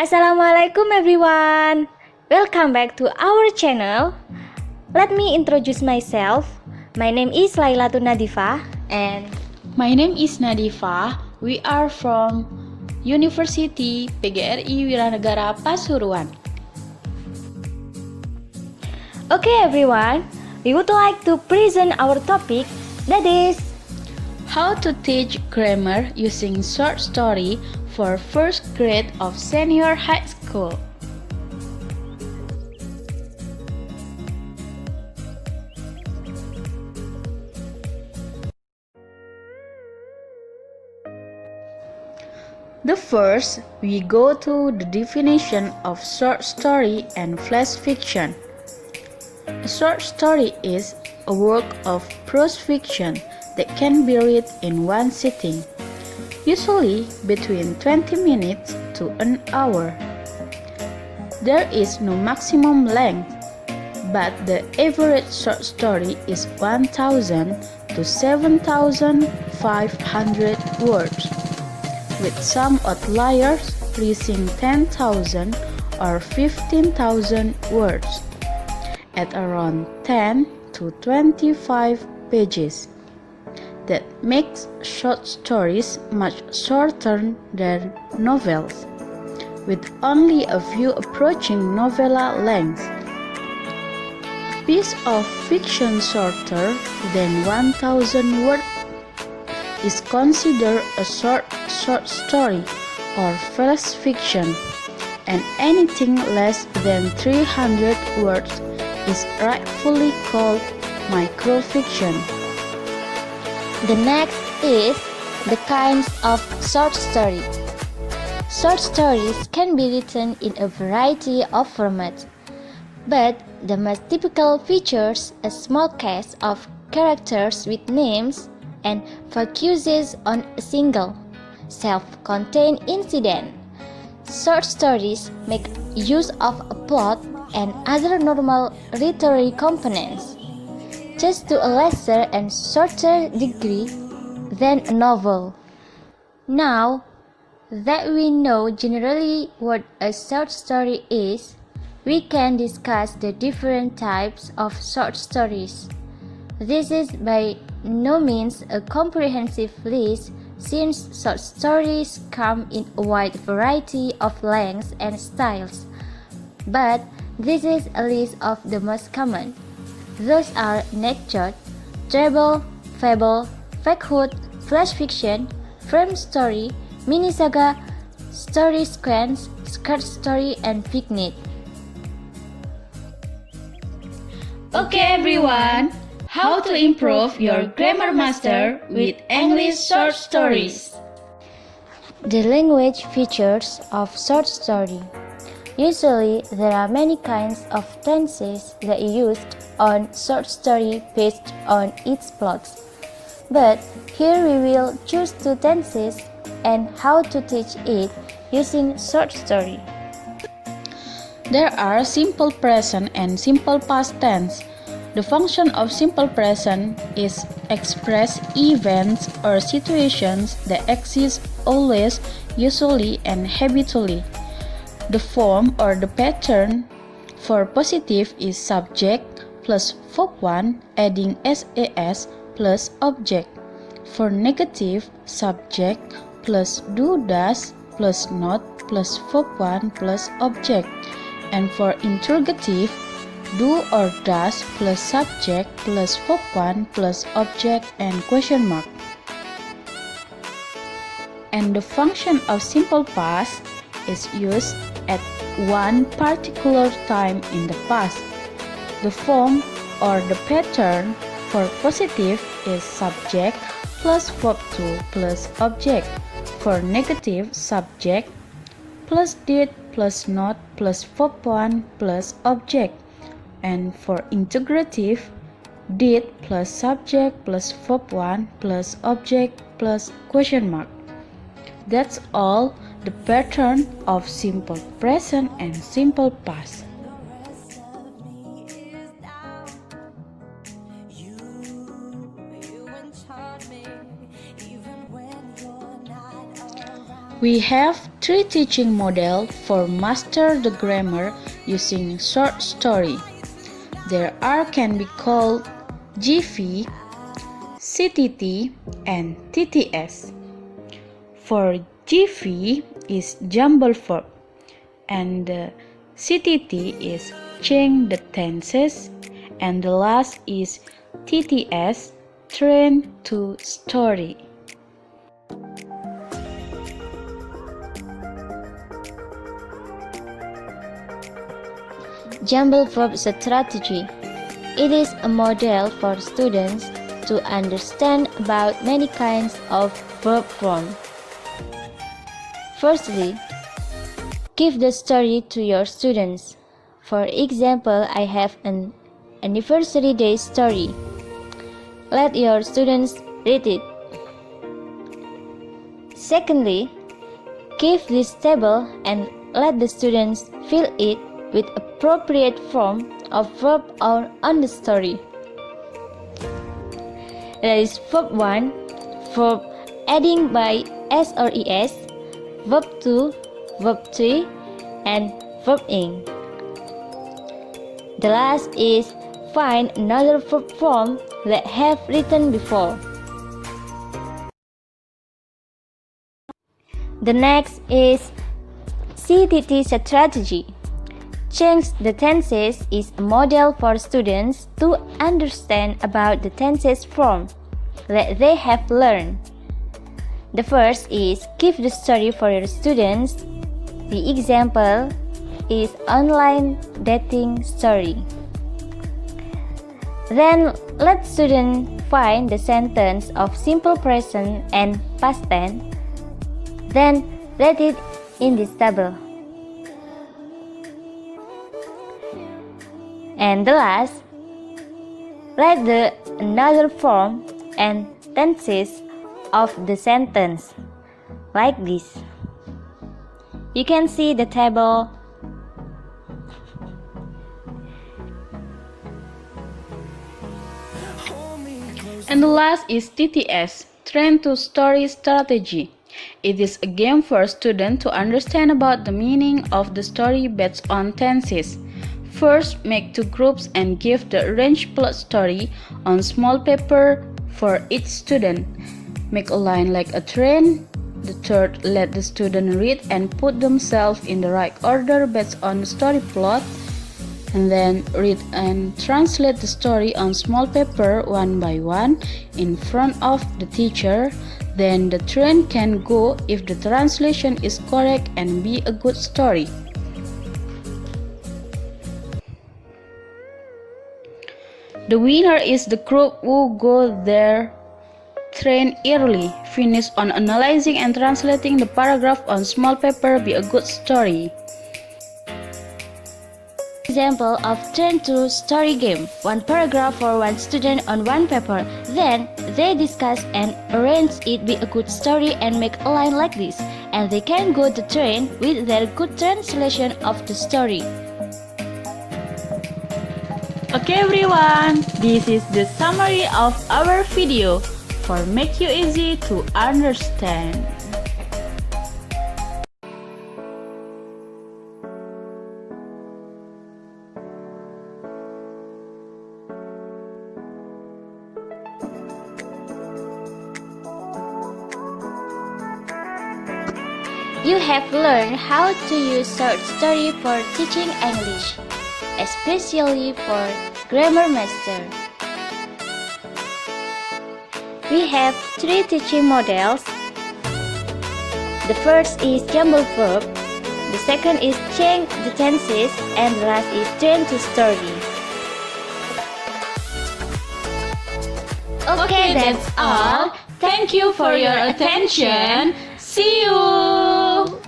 Assalamualaikum everyone. Welcome back to our channel. Let me introduce myself. My name is Lailatun Nadifa and My name is Nadifa. We are from University PGRI Wiranegara Pasuruan. okay everyone, we would like to present our topic, that is How to teach grammar using short story for first grade of senior high school. The first, we go to the definition of short story and flash fiction. A short story is a work of prose fiction that can be read in one sitting, usually between 20 minutes to an hour. There is no maximum length, but the average short story is 1,000 to 7,500 words, with some outliers reaching 10,000 or 15,000 words, at around 10 to 25 pages. That makes short stories much shorter than novels, with only a few approaching novella length. A piece of fiction shorter than 1,000 words is considered a short story or flash fiction, and anything less than 300 words is rightfully called microfiction. the next is the kinds of short story. Short stories can be written in a variety of formats, but the most typical features a small cast of characters with names and focuses on a single, self-contained incident. Short stories make use of a plot and other normal literary components, just to a lesser and shorter degree than a novel. Now that we know generally what a short story is, we can discuss the different types of short stories. This is by no means a comprehensive list, since short stories come in a wide variety of lengths and styles, but this is a list of the most common. Those are anecdote, drabble, fable, fakehood, flash fiction, frame story, mini saga, story sequence, skirt story, and vignette. Okay everyone, how to improve your grammar master with English short stories. The language features of short story. Usually, there are many kinds of tenses that are used on short story based on its plots. But here we will choose two tenses and how to teach it using short story. There are simple present and simple past tense. The function of simple present is express events or situations that exist always, usually, and habitually. The form or the pattern for positive is subject plus verb 1 adding SAS plus object. For negative, subject plus do does plus not plus verb 1 plus object. And for interrogative, do or does plus subject plus verb 1 plus object and question mark. And the function of simple past is used at one particular time in the past. The form or the pattern for positive is subject plus verb 2 plus object. For negative, subject plus did plus not plus verb 1 plus object. And for integrative, did plus subject plus verb 1 plus object plus question mark. That's all the pattern of simple present and simple past. We have three teaching models for master the grammar using short story. There are can be called GV, CTT, and TTS. For GV is JuggleFlop, and the CTT is change the tenses, and the last is TTS, train to story. JuggleFlop strategy. It is a model for students to understand about many kinds of verb form. Firstly, give the story to your students. For example, I have an anniversary day story. Let your students read it. Secondly, give this table and let the students fill it with appropriate form of verb on the story. That is verb 1, verb adding by s or es, verb 2, verb 3, and verb ing. The last is find another verb form that have written before. The next is CTT Strategy. Change the tenses is a model for students to understand about the tenses form that they have learned. The first is give the story for your students. The example is online dating story. Then let students find the sentence of simple present and past tense. Then write it in this table. And the last, write the another form and tenses of the sentence, like this. You can see the table. And the last is TTS, Train to Story Strategy. It is a game for students to understand about the meaning of the story based on tenses. First, make two groups and give the arranged plot story on small paper for each student. Make a line like a train. The third, let the student read and put themselves in the right order based on the story plot. And then read and translate the story on small paper one by one in front of the teacher. Then the train can go if the translation is correct and be a good story. The winner is the group who go their train early, finish on analyzing and translating the paragraph on small paper, be a good story. Example of Train to Story game. One paragraph for one student on one paper. Then they discuss and arrange it be a good story and make a line like this. And they can go the train with their good translation of the story. Okay everyone, this is the summary of our video for make you easy to understand. You have learned how to use short story for teaching English, especially for grammar master. We have three teaching models. The first is JuggleFlop, the second is change the tenses, and the last is train to story. Okay, that's all. Thank you for your attention. See you!